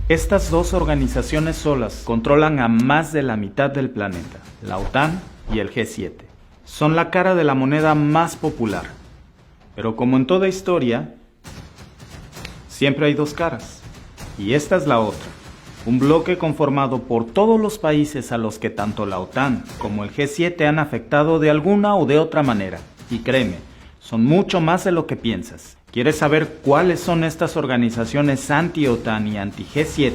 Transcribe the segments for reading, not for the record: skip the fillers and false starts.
Estas dos organizaciones solas controlan a más de la mitad del planeta, la OTAN y el G7. Son la cara de la moneda más popular. Pero como en toda historia, siempre hay dos caras. Y esta es la otra. Un bloque conformado por todos los países a los que tanto la OTAN como el G7 han afectado de alguna o de otra manera. Y créeme, son mucho más de lo que piensas. ¿Quieres saber cuáles son estas organizaciones anti-OTAN y anti-G7?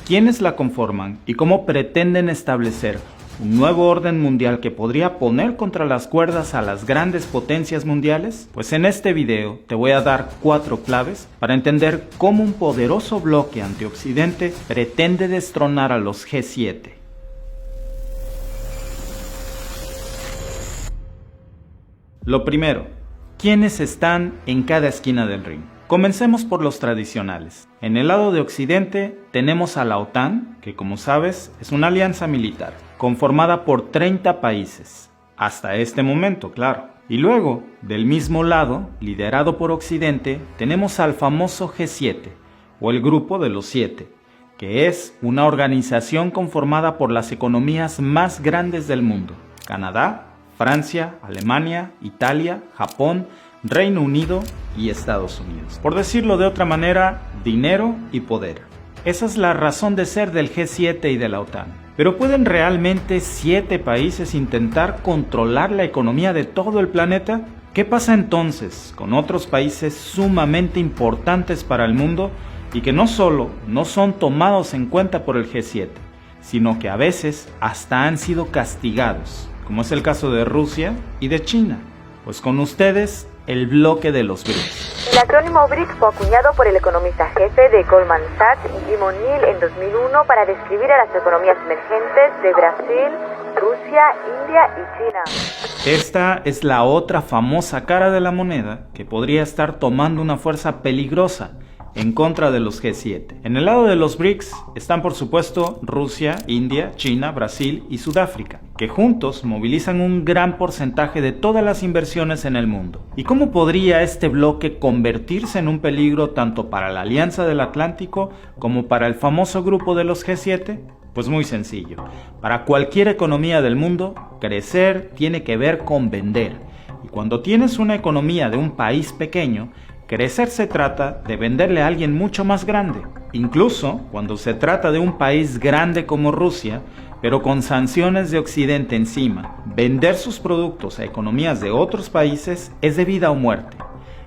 ¿Quiénes la conforman y cómo pretenden establecer un nuevo orden mundial que podría poner contra las cuerdas a las grandes potencias mundiales? Pues en este video te voy a dar 4 claves para entender cómo un poderoso bloque anti-Occidente pretende destronar a los G7. Lo primero, ¿quiénes están en cada esquina del ring? Comencemos por los tradicionales. En el lado de Occidente tenemos a la OTAN, que como sabes es una alianza militar, conformada por 30 países, hasta este momento, claro. Y luego, del mismo lado, liderado por Occidente, tenemos al famoso G7, o el Grupo de los 7, que es una organización conformada por las economías más grandes del mundo: Canadá, Francia, Alemania, Italia, Japón, Reino Unido y Estados Unidos. Por decirlo de otra manera, dinero y poder. Esa es la razón de ser del G7 y de la OTAN. Pero ¿pueden realmente 7 países intentar controlar la economía de todo el planeta? ¿Qué pasa entonces con otros países sumamente importantes para el mundo y que no solo no son tomados en cuenta por el G7, sino que a veces hasta han sido castigados, como es el caso de Rusia y de China? Pues con ustedes, el bloque de los BRICS. El acrónimo BRICS fue acuñado por el economista jefe de Goldman Sachs, Jim O'Neill, en 2001 para describir a las economías emergentes de Brasil, Rusia, India y China. Esta es la otra famosa cara de la moneda que podría estar tomando una fuerza peligrosa en contra de los G7. En el lado de los BRICS están por supuesto Rusia, India, China, Brasil y Sudáfrica, que juntos movilizan un gran porcentaje de todas las inversiones en el mundo. ¿Y cómo podría este bloque convertirse en un peligro tanto para la Alianza del Atlántico como para el famoso grupo de los G7? Pues muy sencillo. Para cualquier economía del mundo, crecer tiene que ver con vender. Y cuando tienes una economía de un país pequeño, crecer se trata de venderle a alguien mucho más grande. Incluso cuando se trata de un país grande como Rusia, pero con sanciones de Occidente encima, vender sus productos a economías de otros países es de vida o muerte.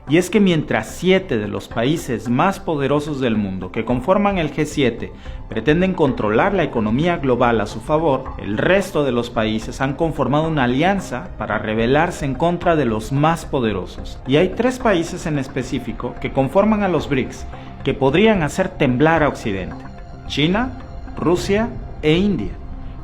Y es que mientras 7 de los países más poderosos del mundo que conforman el G7 pretenden controlar la economía global a su favor, el resto de los países han conformado una alianza para rebelarse en contra de los más poderosos. Y hay 3 países en específico que conforman a los BRICS que podrían hacer temblar a Occidente: China, Rusia e India.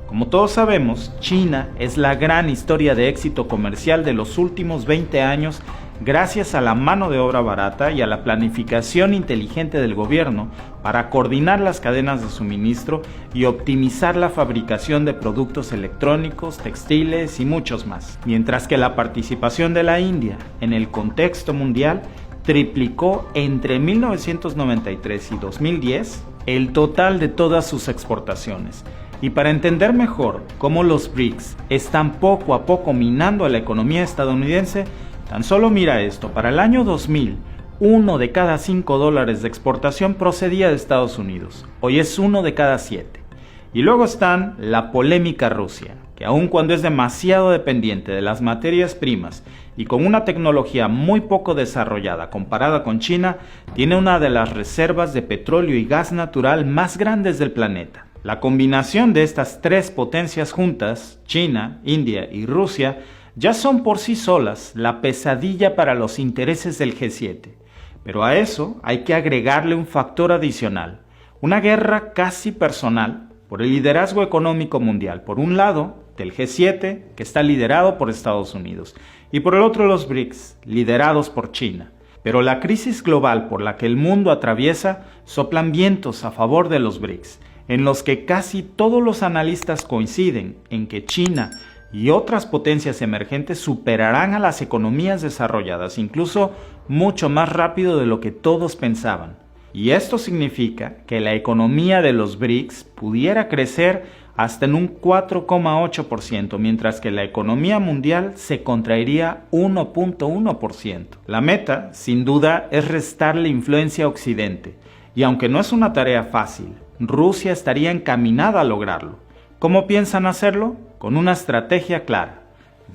Como todos sabemos, China es la gran historia de éxito comercial de los últimos 20 años gracias a la mano de obra barata y a la planificación inteligente del gobierno para coordinar las cadenas de suministro y optimizar la fabricación de productos electrónicos, textiles y muchos más. Mientras que la participación de la India en el contexto mundial triplicó entre 1993 y 2010 el total de todas sus exportaciones. Y para entender mejor cómo los BRICS están poco a poco minando a la economía estadounidense, tan solo mira esto: para el año 2000, 1 de cada 5 dólares de exportación procedía de Estados Unidos. Hoy es 1 de cada 7. Y luego están la polémica Rusia, que aun cuando es demasiado dependiente de las materias primas y con una tecnología muy poco desarrollada comparada con China, tiene una de las reservas de petróleo y gas natural más grandes del planeta. La combinación de estas 3 potencias juntas, China, India y Rusia, ya son por sí solas la pesadilla para los intereses del G7. Pero a eso hay que agregarle un factor adicional: una guerra casi personal por el liderazgo económico mundial. Por un lado, del G7, que está liderado por Estados Unidos, y por el otro los BRICS, liderados por China. Pero la crisis global por la que el mundo atraviesa soplan vientos a favor de los BRICS, en los que casi todos los analistas coinciden en que China y otras potencias emergentes superarán a las economías desarrolladas, incluso mucho más rápido de lo que todos pensaban. Y esto significa que la economía de los BRICS pudiera crecer hasta en un 4,8%, mientras que la economía mundial se contraería 1,1%. La meta, sin duda, es restarle influencia a Occidente, y aunque no es una tarea fácil, Rusia estaría encaminada a lograrlo. ¿Cómo piensan hacerlo? Con una estrategia clara: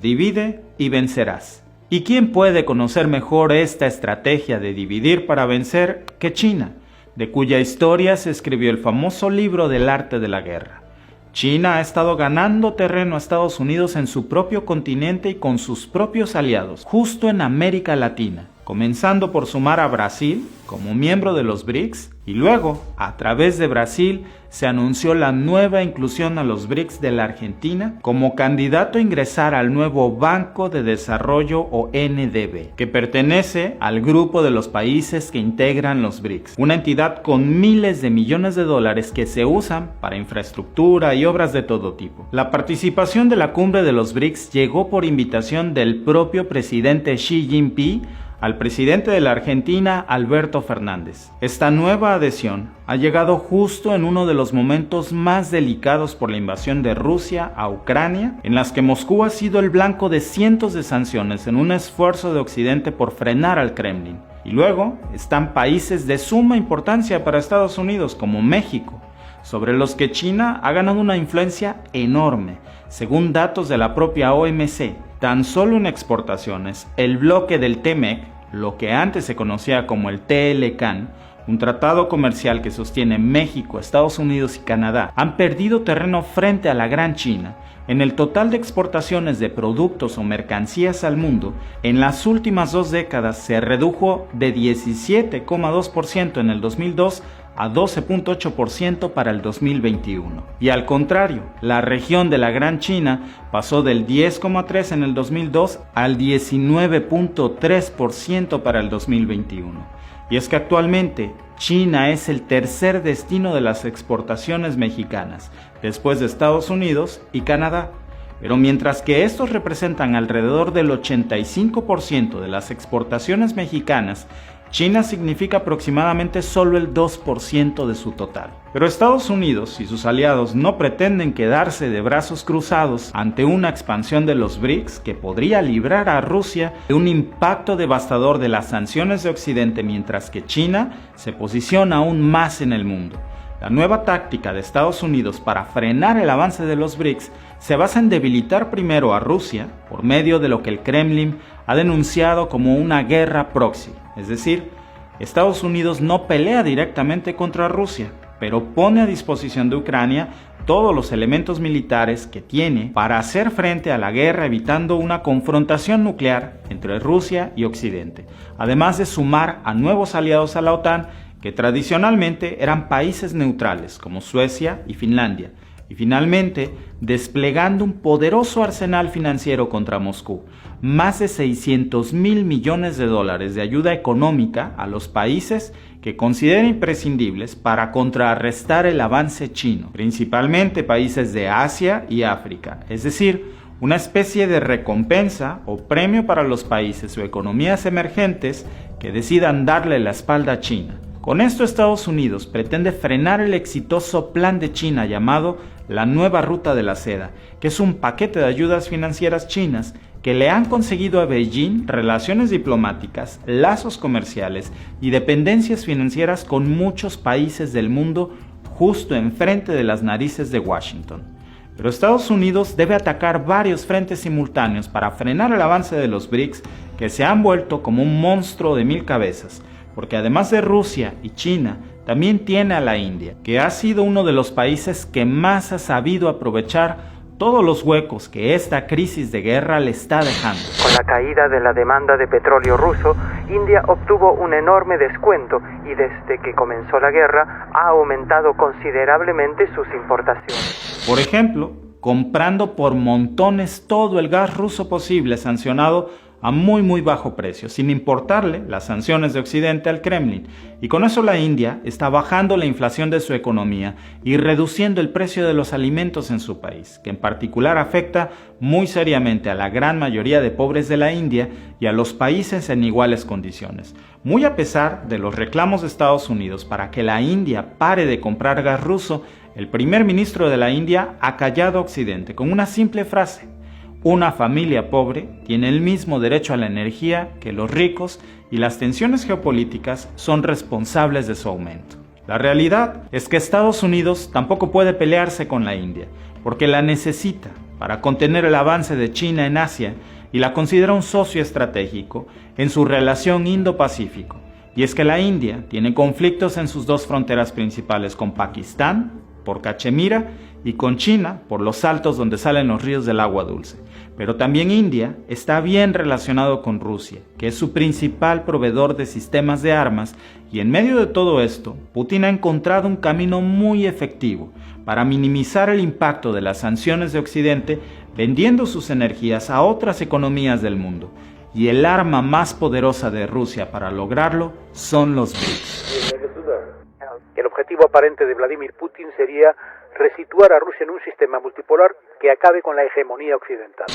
divide y vencerás. ¿Y quién puede conocer mejor esta estrategia de dividir para vencer que China, de cuya historia se escribió el famoso libro del arte de la guerra? China ha estado ganando terreno a Estados Unidos en su propio continente y con sus propios aliados, justo en América Latina, comenzando por sumar a Brasil como miembro de los BRICS, y luego, a través de Brasil, se anunció la nueva inclusión a los BRICS de la Argentina como candidato a ingresar al nuevo Banco de Desarrollo o NDB, que pertenece al grupo de los países que integran los BRICS, una entidad con miles de millones de dólares que se usan para infraestructura y obras de todo tipo. La participación de la cumbre de los BRICS llegó por invitación del propio presidente Xi Jinping al presidente de la Argentina, Alberto Fernández. Esta nueva adhesión ha llegado justo en uno de los momentos más delicados por la invasión de Rusia a Ucrania, en las que Moscú ha sido el blanco de cientos de sanciones en un esfuerzo de Occidente por frenar al Kremlin. Y luego están países de suma importancia para Estados Unidos, como México, sobre los que China ha ganado una influencia enorme. Según datos de la propia OMC, tan solo en exportaciones, el bloque del TMEC, lo que antes se conocía como el TLCAN, un tratado comercial que sostiene México, Estados Unidos y Canadá, han perdido terreno frente a la Gran China. En el total de exportaciones de productos o mercancías al mundo, en las últimas 2 décadas se redujo de 17,2% en el 2002 a 12,8% para el 2021. Y al contrario, la región de la Gran China pasó del 10,3% en el 2002 al 19,3% para el 2021. Y es que actualmente China es el tercer destino de las exportaciones mexicanas, después de Estados Unidos y Canadá. Pero mientras que estos representan alrededor del 85% de las exportaciones mexicanas, China significa aproximadamente solo el 2% de su total. Pero Estados Unidos y sus aliados no pretenden quedarse de brazos cruzados ante una expansión de los BRICS que podría librar a Rusia de un impacto devastador de las sanciones de Occidente, mientras que China se posiciona aún más en el mundo. La nueva táctica de Estados Unidos para frenar el avance de los BRICS se basa en debilitar primero a Rusia por medio de lo que el Kremlin ha denunciado como una guerra proxy. Es decir, Estados Unidos no pelea directamente contra Rusia, pero pone a disposición de Ucrania todos los elementos militares que tiene para hacer frente a la guerra, evitando una confrontación nuclear entre Rusia y Occidente, además de sumar a nuevos aliados a la OTAN que tradicionalmente eran países neutrales como Suecia y Finlandia, y finalmente desplegando un poderoso arsenal financiero contra Moscú, más de 600,000 millones de dólares de ayuda económica a los países que considera imprescindibles para contrarrestar el avance chino, principalmente países de Asia y África, es decir, una especie de recompensa o premio para los países o economías emergentes que decidan darle la espalda a China. Con esto Estados Unidos pretende frenar el exitoso plan de China llamado la Nueva Ruta de la Seda, que es un paquete de ayudas financieras chinas que le han conseguido a Beijing relaciones diplomáticas, lazos comerciales y dependencias financieras con muchos países del mundo justo enfrente de las narices de Washington. Pero Estados Unidos debe atacar varios frentes simultáneos para frenar el avance de los BRICS, que se han vuelto como un monstruo de 1000 cabezas, porque además de Rusia y China, también tiene a la India, que ha sido uno de los países que más ha sabido aprovechar todos los huecos que esta crisis de guerra le está dejando. Con la caída de la demanda de petróleo ruso, India obtuvo un enorme descuento y desde que comenzó la guerra ha aumentado considerablemente sus importaciones. Por ejemplo, comprando por montones todo el gas ruso posible sancionado a muy bajo precio, sin importarle las sanciones de Occidente al Kremlin. Y con eso la India está bajando la inflación de su economía y reduciendo el precio de los alimentos en su país, que en particular afecta muy seriamente a la gran mayoría de pobres de la India y a los países en iguales condiciones. Muy a pesar de los reclamos de Estados Unidos para que la India pare de comprar gas ruso, el primer ministro de la India ha callado a Occidente con una simple frase: una familia pobre tiene el mismo derecho a la energía que los ricos y las tensiones geopolíticas son responsables de su aumento. La realidad es que Estados Unidos tampoco puede pelearse con la India, porque la necesita para contener el avance de China en Asia y la considera un socio estratégico en su relación Indo-Pacífico. Y es que la India tiene conflictos en sus dos fronteras principales, con Pakistán por Cachemira y con China por los saltos donde salen los ríos del agua dulce. Pero también India está bien relacionado con Rusia, que es su principal proveedor de sistemas de armas, y en medio de todo esto, Putin ha encontrado un camino muy efectivo para minimizar el impacto de las sanciones de Occidente, vendiendo sus energías a otras economías del mundo. Y el arma más poderosa de Rusia para lograrlo son los BRICS. El objetivo aparente de Vladimir Putin sería resituar a Rusia en un sistema multipolar que acabe con la hegemonía occidental.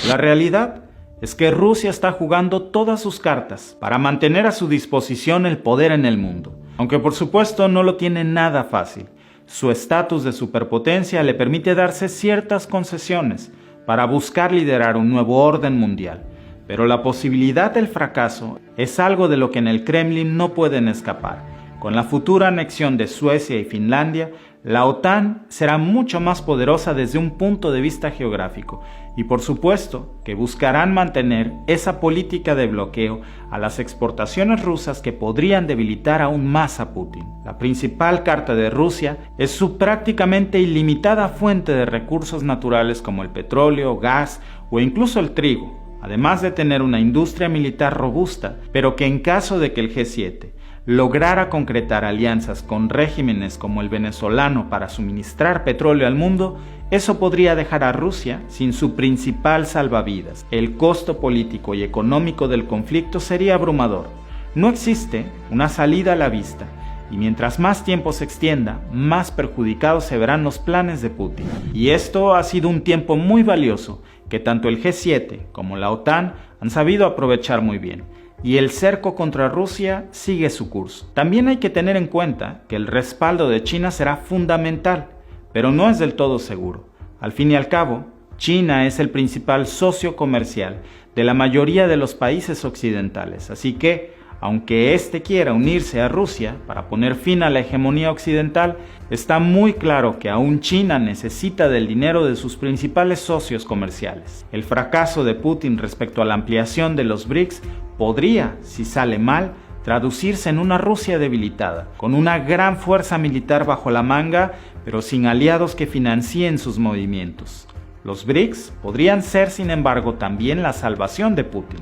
La realidad es que Rusia está jugando todas sus cartas para mantener a su disposición el poder en el mundo, aunque por supuesto no lo tiene nada fácil. Su estatus de superpotencia le permite darse ciertas concesiones para buscar liderar un nuevo orden mundial, pero la posibilidad del fracaso es algo de lo que en el Kremlin no pueden escapar. Con la futura anexión de Suecia y Finlandia, la OTAN será mucho más poderosa desde un punto de vista geográfico y por supuesto que buscarán mantener esa política de bloqueo a las exportaciones rusas que podrían debilitar aún más a Putin. La principal carta de Rusia es su prácticamente ilimitada fuente de recursos naturales como el petróleo, gas o incluso el trigo, además de tener una industria militar robusta, pero que en caso de que el G7 lograra concretar alianzas con regímenes como el venezolano para suministrar petróleo al mundo, eso podría dejar a Rusia sin su principal salvavidas. El costo político y económico del conflicto sería abrumador. No existe una salida a la vista, y mientras más tiempo se extienda, más perjudicados se verán los planes de Putin. Y esto ha sido un tiempo muy valioso que tanto el G7 como la OTAN han sabido aprovechar muy bien. Y el cerco contra Rusia sigue su curso. También hay que tener en cuenta que el respaldo de China será fundamental, pero no es del todo seguro. Al fin y al cabo, China es el principal socio comercial de la mayoría de los países occidentales, así que, aunque éste quiera unirse a Rusia para poner fin a la hegemonía occidental, está muy claro que aún China necesita del dinero de sus principales socios comerciales. El fracaso de Putin respecto a la ampliación de los BRICS podría, si sale mal, traducirse en una Rusia debilitada, con una gran fuerza militar bajo la manga, pero sin aliados que financien sus movimientos. Los BRICS podrían ser, sin embargo, también la salvación de Putin.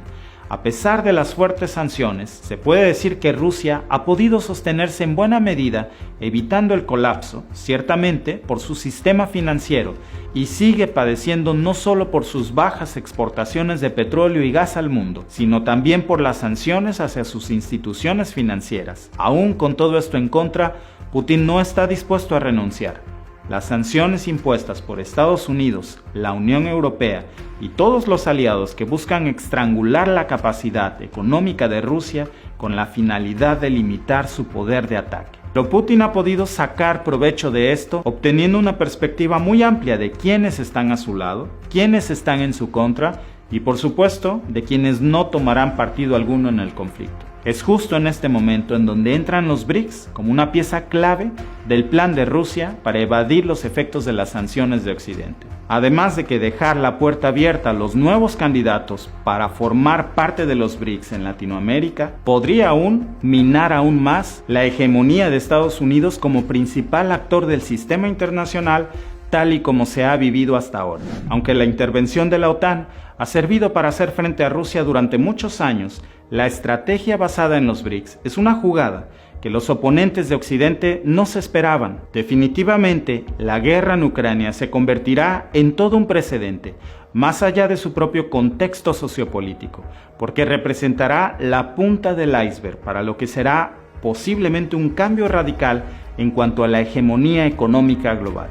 A pesar de las fuertes sanciones, se puede decir que Rusia ha podido sostenerse en buena medida, evitando el colapso, ciertamente por su sistema financiero, y sigue padeciendo no solo por sus bajas exportaciones de petróleo y gas al mundo, sino también por las sanciones hacia sus instituciones financieras. Aún con todo esto en contra, Putin no está dispuesto a renunciar. Las sanciones impuestas por Estados Unidos, la Unión Europea y todos los aliados que buscan estrangular la capacidad económica de Rusia con la finalidad de limitar su poder de ataque. Pero Putin ha podido sacar provecho de esto, obteniendo una perspectiva muy amplia de quiénes están a su lado, quiénes están en su contra y, por supuesto, de quienes no tomarán partido alguno en el conflicto. Es justo en este momento en donde entran los BRICS como una pieza clave del plan de Rusia para evadir los efectos de las sanciones de Occidente. Además de que dejar la puerta abierta a los nuevos candidatos para formar parte de los BRICS en Latinoamérica, podría aún minar aún más la hegemonía de Estados Unidos como principal actor del sistema internacional tal y como se ha vivido hasta ahora. Aunque la intervención de la OTAN ha servido para hacer frente a Rusia durante muchos años, la estrategia basada en los BRICS es una jugada que los oponentes de Occidente no se esperaban. Definitivamente, la guerra en Ucrania se convertirá en todo un precedente, más allá de su propio contexto sociopolítico, porque representará la punta del iceberg para lo que será posiblemente un cambio radical en cuanto a la hegemonía económica global.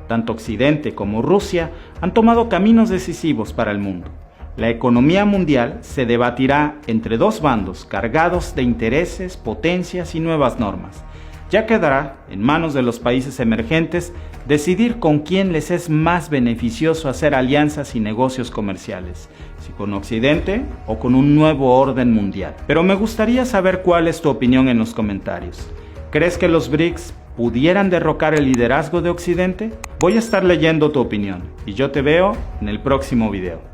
Tanto Occidente como Rusia han tomado caminos decisivos para el mundo. La economía mundial se debatirá entre dos bandos cargados de intereses, potencias y nuevas normas. Ya quedará en manos de los países emergentes decidir con quién les es más beneficioso hacer alianzas y negocios comerciales, si con Occidente o con un nuevo orden mundial. Pero me gustaría saber cuál es tu opinión en los comentarios. ¿Crees que los BRICS pudieran derrocar el liderazgo de Occidente? Voy a estar leyendo tu opinión y yo te veo en el próximo video.